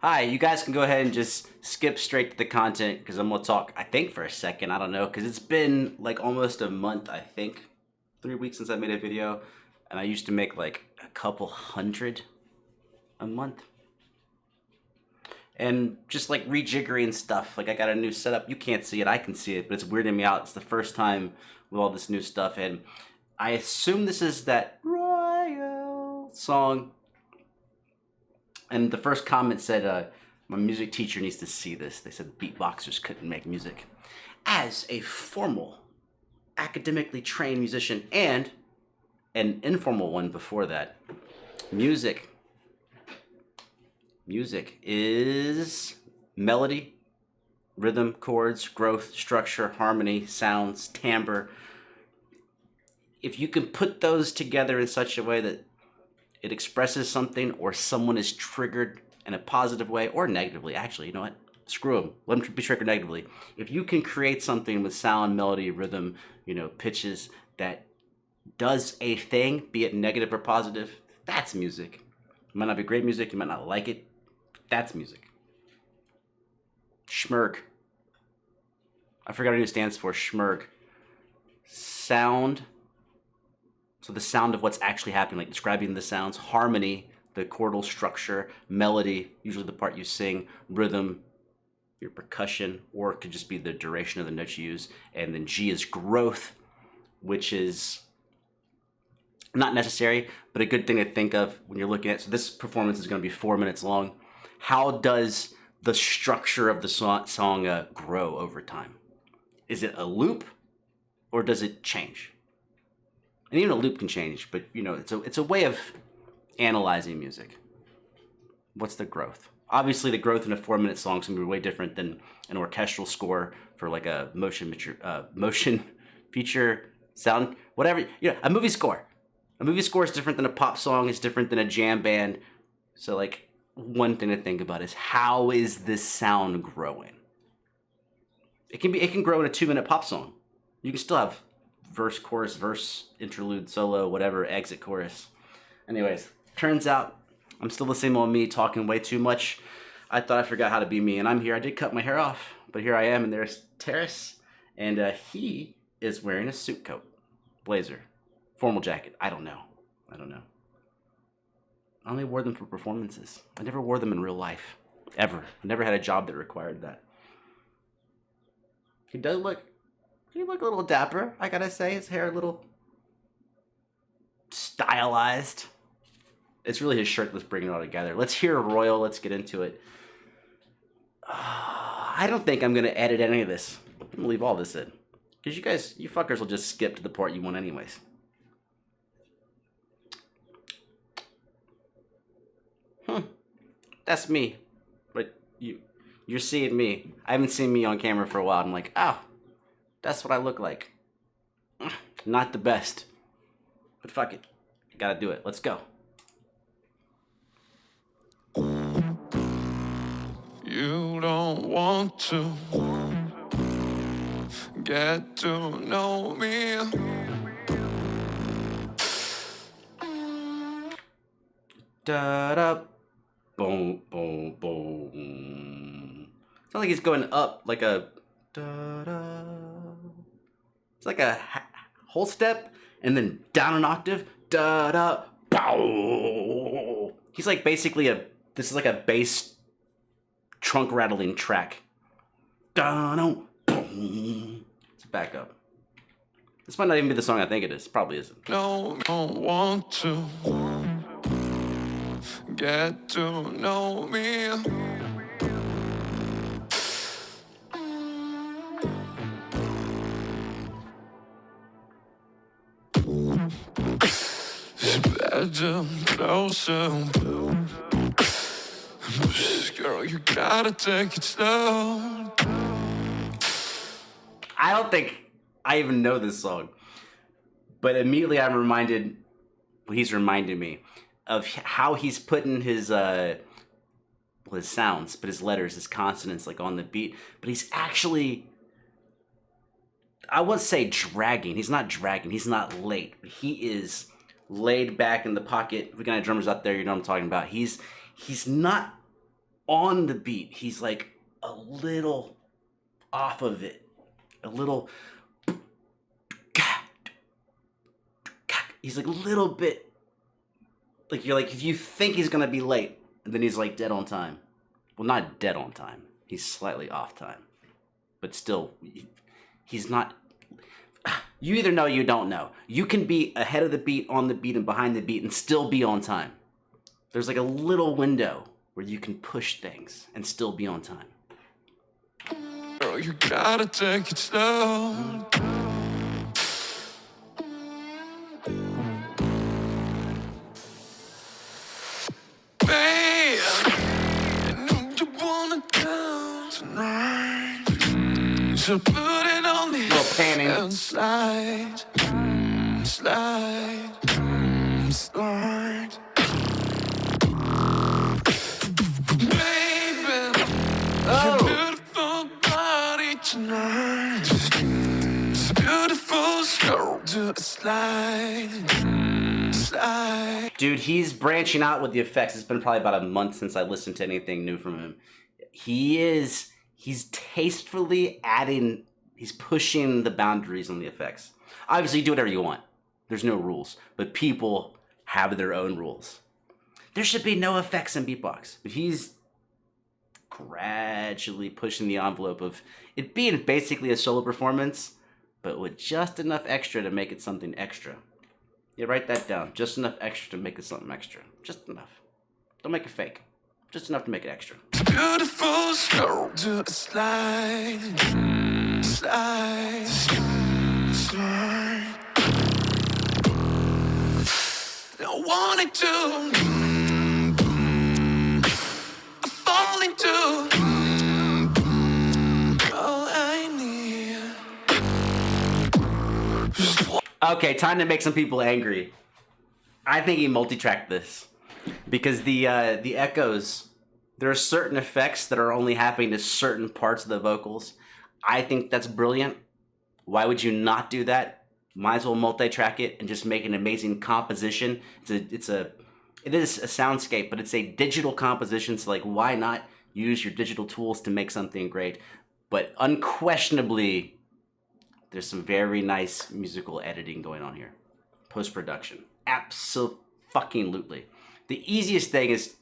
Hi, you guys can go ahead and just skip straight to the content because I'm gonna talk, I think, for a second. I don't know, because it's been like almost a month, I think, 3 weeks since I made a video, and I used to make like a couple hundred a month. And just like rejiggering stuff, like I got a new setup. You can't see it, I can see it, but it's weirding me out. It's the first time with all this new stuff, and I assume this is that Royal song. And the first comment said, my music teacher needs to see this. They said beatboxers couldn't make music. As a formal, academically trained musician and an informal one before that, music is melody, rhythm, chords, growth, structure, harmony, sounds, timbre. If you can put those together in such a way that it expresses something or someone is triggered in a positive way or negatively, actually, you know what? Screw them. Let them be triggered negatively. If you can create something with sound, melody, rhythm, pitches that does a thing, be it negative or positive, that's music. It might not be great music, you might not like it, but that's music. SCHIRK. I forgot what it stands for. SCHIRK. Sound. So the sound of what's actually happening, like describing the sounds, harmony, the chordal structure, melody, usually the part you sing, rhythm, your percussion, or it could just be the duration of the notes you use. And then G is growth, which is not necessary, but a good thing to think of when you're looking at. So this performance is going to be 4 minutes long. How does the structure of the song grow over time? Is it a loop or does it change? And even a loop can change, but it's a way of analyzing music. What's the growth? Obviously, the growth in a 4-minute song is going to be way different than an orchestral score for like a motion feature sound, whatever. A movie score. A movie score is different than a pop song. It's different than a jam band. So, like, one thing to think about is how is this sound growing? It can grow in a 2-minute pop song. You can still have verse, chorus, verse, interlude, solo, whatever, exit, chorus. Anyways, turns out I'm still the same old me talking way too much. I thought I forgot how to be me, and I'm here. I did cut my hair off, but here I am, and there's TARAS, and he is wearing a suit coat, blazer, formal jacket. I don't know. I only wore them for performances. I never wore them in real life, ever. I never had a job that required that. He look a little dapper, I gotta say. His hair a little stylized. It's really his shirt that's bringing it all together. Let's hear Royal. Let's get into it. I don't think I'm going to edit any of this. I'm going to leave all this in. Because you fuckers will just skip to the part you want anyways. That's me. But you're seeing me. I haven't seen me on camera for a while. I'm like, oh, that's what I look like. Not the best. But fuck it. I gotta do it. Let's go. You don't want to get to know me. Da da, boom, boom, boom. It's not like he's going up like a da da. It's like a whole step and then down an octave. Da da, bow. He's like basically this is like a bass trunk rattling track. Da da, boom. Let's back up. This might not even be the song I think it is. Probably isn't. No, don't want to get to know me. It's better, closer. Girl, you gotta take it slow. I don't think I even know this song, but immediately I'm reminded. Well, he's reminding me of how he's putting his sounds, but his letters, his consonants, like on the beat. But he's actually, I won't say dragging. He's not dragging. He's not late. But he is laid back in the pocket. We got drummers out there. You know what I'm talking about. He's not on the beat, he's like a little off of it, a little. He's like a little bit. Like you're like if you think he's gonna be late, and then he's like dead on time. Well, not dead on time. He's slightly off time, but still, he's not. You either know, or you don't know. You can be ahead of the beat, on the beat, and behind the beat, and still be on time. There's like a little window where you can push things and still be on time. Girl, you gotta take it slow. Babe, I know you wanna come tonight. So put it on me Little panning. and slide, slide, slide. Baby, your beautiful body tonight. It's a beautiful stroke to the slide, slide. Dude, he's branching out with the effects. It's been probably about a month since I listened to anything new from him. He's tastefully adding, he's pushing the boundaries on the effects. Obviously, you do whatever you want. There's no rules, but people have their own rules. There should be no effects in beatbox, but he's gradually pushing the envelope of it being basically a solo performance, but with just enough extra to make it something extra. Yeah, write that down. Just enough extra to make it something extra. Just enough. Don't make it fake. Just enough to make it extra. Beautiful stroke to the slide, slide, slide. I want it to, I fall into all I need. Okay, time to make some people angry. I think he multi-tracked this because the echoes, there are certain effects that are only happening to certain parts of the vocals. I think that's brilliant. Why would you not do that? Might as well multi-track it and just make an amazing composition. It is a soundscape, but it's a digital composition. So like, why not use your digital tools to make something great? But unquestionably, there's some very nice musical editing going on here. Post-production. Absolutely. The easiest thing is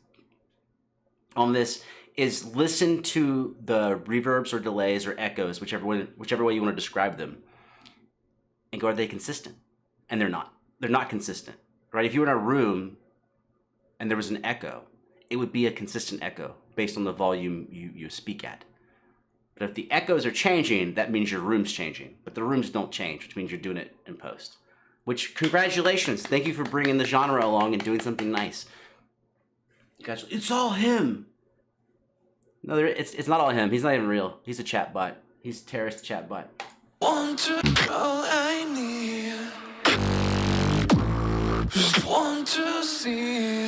on this is listen to the reverbs or delays or echoes, whichever way you want to describe them, and go, are they consistent? And they're not. They're not consistent, right? If you were in a room and there was an echo, it would be a consistent echo based on the volume you speak at. But if the echoes are changing, that means your room's changing. But the rooms don't change, which means you're doing it in post. Which, congratulations. Thank you for bringing the genre along and doing something nice. Guys, it's all him. No, it's not all him. He's not even real. He's a chatbot. He's TARAS the chatbot. Want to all I need. Just want to see.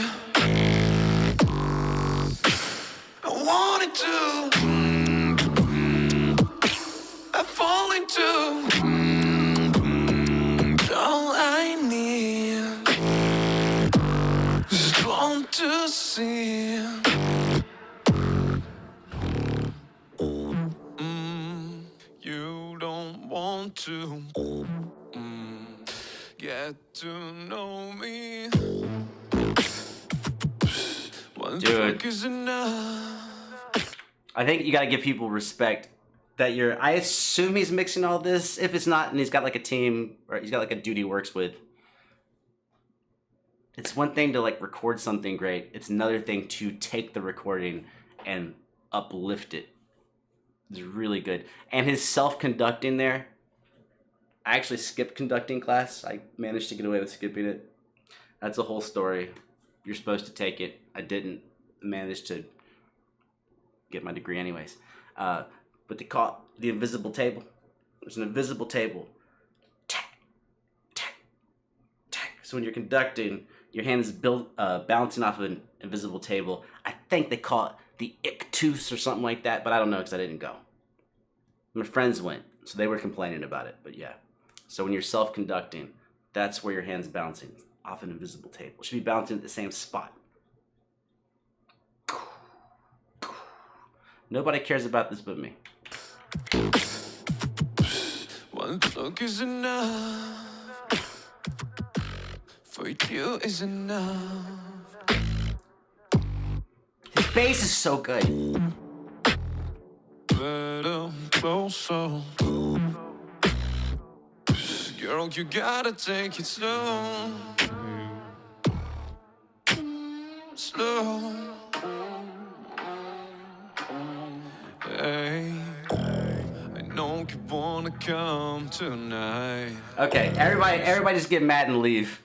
I want it to. I fall into all I need. Just want to see. You don't want to get to know me. One Dude. drink is enough. I think you gotta give people respect that I assume he's mixing all this. If it's not, and he's got like a team, or he's got like a dude he works with. It's one thing to like record something great. It's another thing to take the recording and uplift it. It's really good. And his self-conducting there. I actually skipped conducting class. I managed to get away with skipping it. That's a whole story. You're supposed to take it. I didn't manage to get my degree anyways. But they call it the invisible table. There's an invisible table. Tack, tack, tack. So when you're conducting, your hand is bouncing off of an invisible table. I think they call it the ictus or something like that, but I don't know because I didn't go. My friends went, so they were complaining about it, but yeah. So when you're self-conducting, that's where your hand's bouncing off an invisible table. It should be bouncing at the same spot. Nobody cares about this but me. One look is enough. For you is enough. His bass is so good. Better closer. Girl, you gotta take it slow. Slow. Hey, I know you wanna come tonight. Okay, everybody just get mad and leave.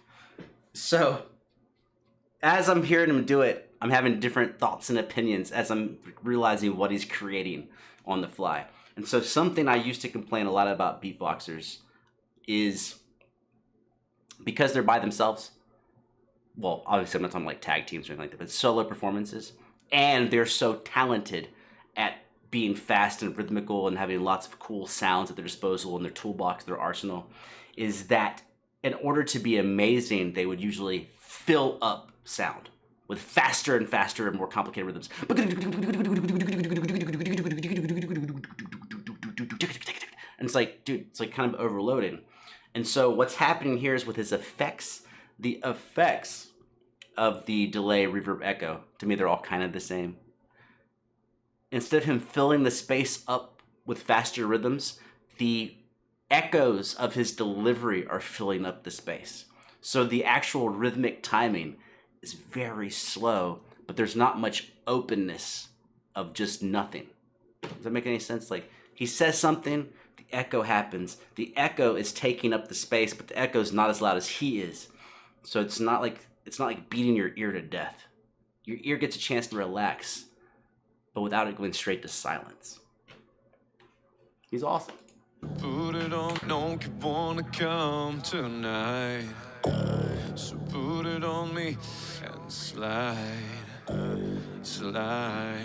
So, as I'm hearing him do it, I'm having different thoughts and opinions as I'm realizing what he's creating on the fly. And so something I used to complain a lot about beatboxers is because they're by themselves. Well, obviously I'm not talking like tag teams or anything like that, but solo performances. And they're so talented at being fast and rhythmical and having lots of cool sounds at their disposal in their toolbox, their arsenal, is that in order to be amazing, they would usually fill up sound with faster and faster and more complicated rhythms. And it's like, dude, it's like kind of overloading. And so what's happening here is with his effects, the effects of the delay, reverb, echo, to me, they're all kind of the same. Instead of him filling the space up with faster rhythms, the echoes of his delivery are filling up the space. So the actual rhythmic timing is very slow, but there's not much openness of just nothing. Does that make any sense? Like, he says something, the echo happens. The echo is taking up the space, but the echo is not as loud as he is. So it's not like beating your ear to death. Your ear gets a chance to relax, but without it going straight to silence. He's awesome. Put it on, no, you wanna come tonight. So put it on me and slide, slide,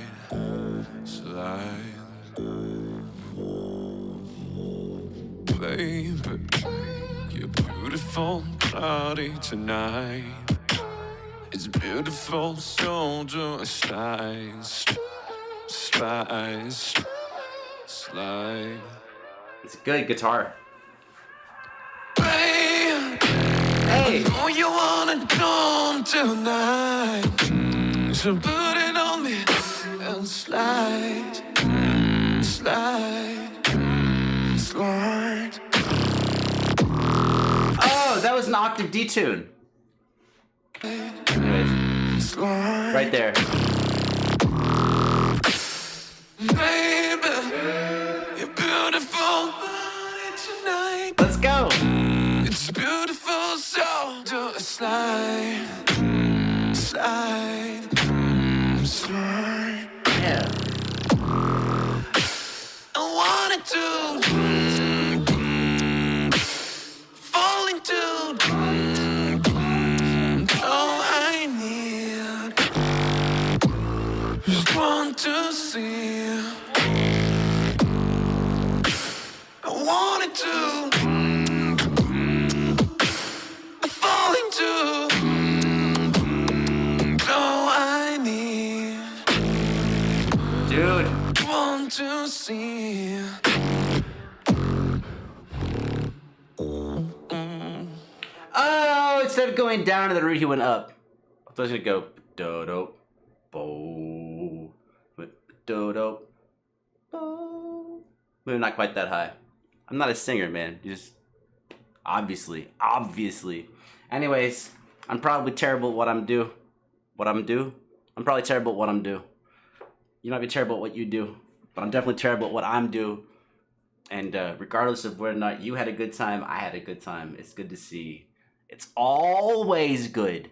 slide. Baby, you're beautiful, cloudy tonight. It's beautiful, so just slide, slide, slide. It's good guitar. Babe, Hey! oh, you wanna come tonight. So put it on me and slide, slide, slide. Oh, that was an octave D tune. Anyways, Slide. right there. Baby, you're beautiful tonight. Let's go! It's beautiful, so do a slide, slide, slide. Yeah. I wanted to fall into all I need. Just want to see. I wanted to fall into all I need. Dude. Want to see. Oh, instead of going down to the root, he went up. I thought he was gonna go do-do, bo, do-do, bo. Maybe not quite that high. I'm not a singer, man. You just obviously. Anyways, I'm probably terrible at what I'm do. I'm probably terrible at what I'm do. You might be terrible at what you do, but I'm definitely terrible at what I'm do. And regardless of whether or not you had a good time, I had a good time. It's good to see. It's always good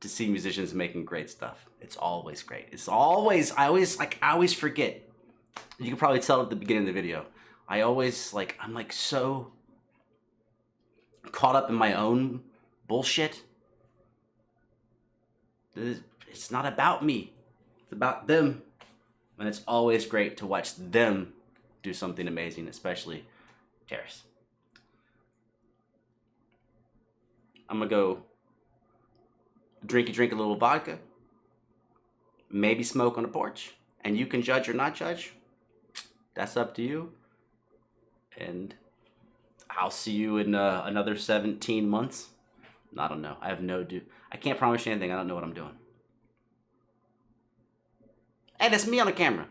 to see musicians making great stuff. It's always great. It's always, I always forget. You can probably tell at the beginning of the video. I'm like so caught up in my own bullshit. It's not about me. It's about them. And it's always great to watch them do something amazing, especially TARAS. I'm gonna go drink a little vodka, maybe smoke on the porch, And you can judge or not judge. That's up to you. And I'll see you in another 17 months. I don't know. I have no I can't promise you anything. I don't know what I'm doing. Hey, that's me on the camera.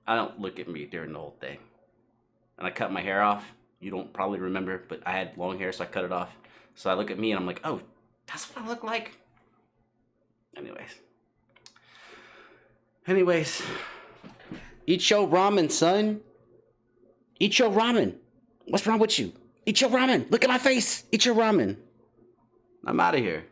I don't look at me during the whole thing. And I cut my hair off. You don't probably remember, but I had long hair, so I cut it off. So I look at me and I'm like, oh, that's what I look like? Anyways. Eat your ramen, son. Eat your ramen. What's wrong with you? Eat your ramen. Look at my face. Eat your ramen. I'm out of here.